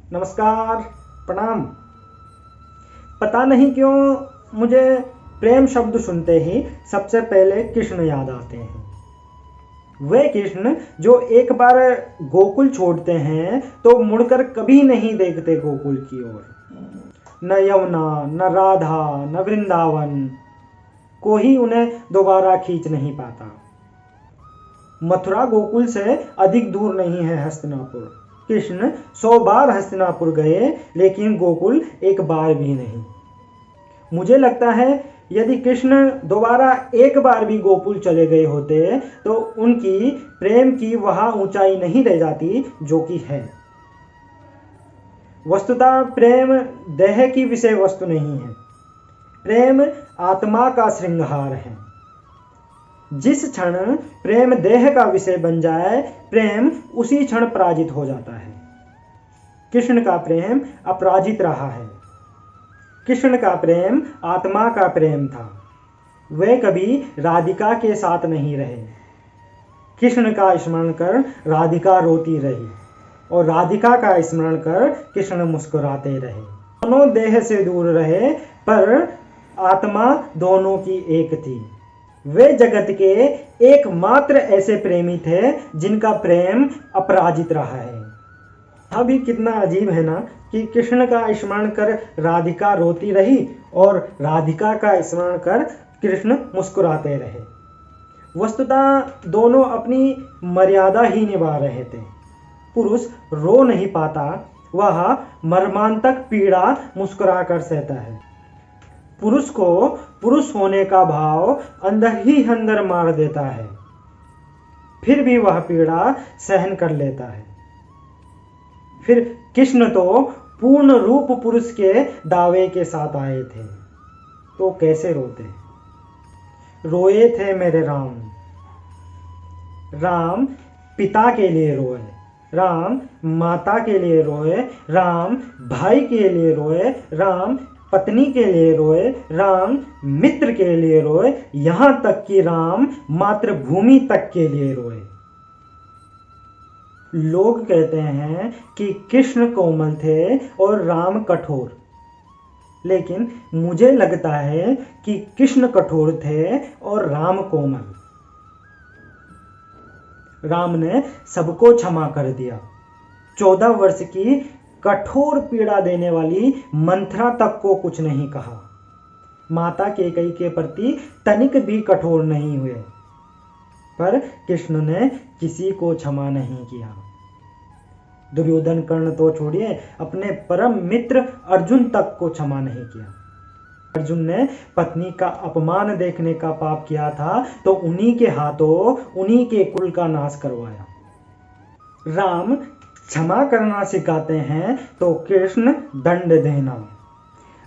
नमस्कार, प्रणाम। पता नहीं क्यों मुझे प्रेम शब्द सुनते ही सबसे पहले कृष्ण याद आते हैं। वे कृष्ण जो एक बार गोकुल छोड़ते हैं तो मुड़कर कभी नहीं देखते गोकुल की ओर। न यमुना, न राधा, न वृंदावन, कोई उन्हें दोबारा खींच नहीं पाता। मथुरा गोकुल से अधिक दूर नहीं है हस्तिनापुर। कृष्ण 100 बार हस्तिनापुर गए, लेकिन गोकुल एक बार भी नहीं। मुझे लगता है यदि कृष्ण दोबारा एक बार भी गोकुल चले गए होते तो उनकी प्रेम की वह ऊंचाई नहीं रह जाती जो कि है। वस्तुतः प्रेम देह की विषय वस्तु नहीं है। प्रेम आत्मा का श्रृंगार है। जिस क्षण प्रेम देह का विषय बन जाए, प्रेम उसी क्षण पराजित हो जाता है। कृष्ण का प्रेम अपराजित रहा है। कृष्ण का प्रेम आत्मा का प्रेम था। वे कभी राधिका के साथ नहीं रहे। कृष्ण का स्मरण कर राधिका रोती रही और राधिका का स्मरण कर कृष्ण मुस्कुराते रहे। दोनों देह से दूर रहे पर आत्मा दोनों की एक थी। वे जगत के एकमात्र ऐसे प्रेमी थे जिनका प्रेम अपराजित रहा है। अभी कितना अजीब है ना कि कृष्ण का स्मरण कर राधिका रोती रही और राधिका का स्मरण कर कृष्ण मुस्कुराते रहे। वस्तुतः दोनों अपनी मर्यादा ही निभा रहे थे। पुरुष रो नहीं पाता, वह मर्मांतक पीड़ा मुस्कुरा कर सहता है। पुरुष को पुरुष होने का भाव अंदर ही अंदर मार देता है, फिर भी वह पीड़ा सहन कर लेता है। फिर कृष्ण तो पूर्ण रूप पुरुष के दावे के साथ आए थे, तो कैसे रोते? रोए थे मेरे राम। राम पिता के लिए रोए, राम माता के लिए रोए, राम भाई के लिए रोए, राम पत्नी के लिए रोए, राम मित्र के लिए रोए, यहां तक कि राम मातृभूमि तक के लिए रोए। लोग कहते हैं कि कृष्ण कोमल थे और राम कठोर, लेकिन मुझे लगता है कि कृष्ण कठोर थे और राम कोमल। राम ने सबको क्षमा कर दिया। 14 वर्ष की कठोर पीड़ा देने वाली मंथरा तक को कुछ नहीं कहा। माता कैकेयी के प्रति तनिक भी कठोर नहीं हुए, पर कृष्ण ने किसी को क्षमा नहीं किया। दुर्योधन कर्ण तो छोड़िए, अपने परम मित्र अर्जुन तक को क्षमा नहीं किया। अर्जुन ने पत्नी का अपमान देखने का पाप किया था तो उन्हीं के हाथों उन्हीं के कुल का नाश करवाया। राम क्षमा करना सिखाते हैं तो कृष्ण दंड देना।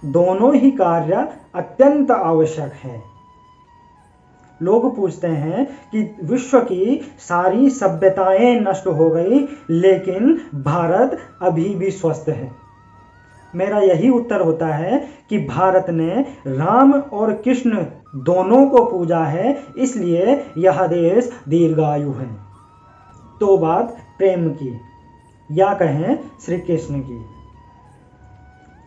दोनों ही कार्य अत्यंत आवश्यक है। लोग पूछते हैं कि विश्व की सारी सभ्यताएं नष्ट हो गई, लेकिन भारत अभी भी स्वस्थ है। मेरा यही उत्तर होता है कि भारत ने राम और कृष्ण दोनों को पूजा है, इसलिए यह देश दीर्घायु है। तो बात प्रेम की, या कहें श्री कृष्ण की।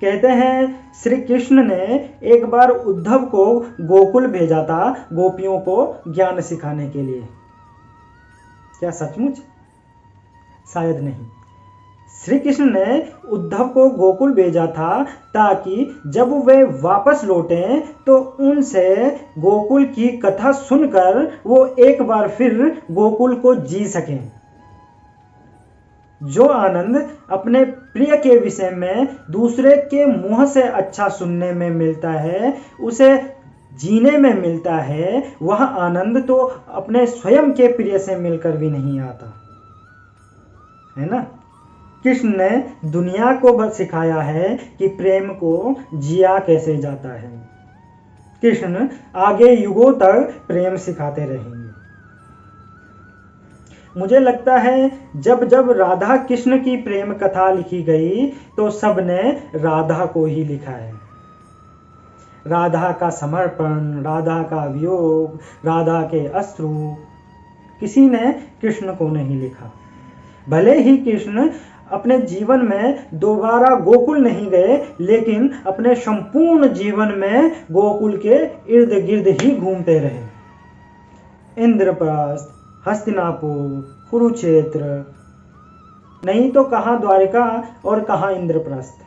कहते हैं श्री कृष्ण ने एक बार उद्धव को गोकुल भेजा था गोपियों को ज्ञान सिखाने के लिए। क्या सचमुच? शायद नहीं। श्री कृष्ण ने उद्धव को गोकुल भेजा था ताकि जब वे वापस लौटें तो उनसे गोकुल की कथा सुनकर वो एक बार फिर गोकुल को जी सकें। जो आनंद अपने प्रिय के विषय में दूसरे के मुंह से अच्छा सुनने में मिलता है, उसे जीने में मिलता है, वह आनंद तो अपने स्वयं के प्रिय से मिलकर भी नहीं आता है ना। कृष्ण ने दुनिया को सिखाया है कि प्रेम को जिया कैसे जाता है। कृष्ण आगे युगों तक प्रेम सिखाते रहेंगे। मुझे लगता है जब जब राधा कृष्ण की प्रेम कथा लिखी गई तो सबने राधा को ही लिखा है। राधा का समर्पण, राधा का वियोग, राधा के अश्रु, किसी ने कृष्ण को नहीं लिखा। भले ही कृष्ण अपने जीवन में दोबारा गोकुल नहीं गए, लेकिन अपने संपूर्ण जीवन में गोकुल के इर्द गिर्द ही घूमते रहे। इंद्रप्रस्थ, हस्तिनापुर, कुरुक्षेत्र, नहीं तो कहाँ द्वारिका और कहाँ इंद्रप्रस्थ।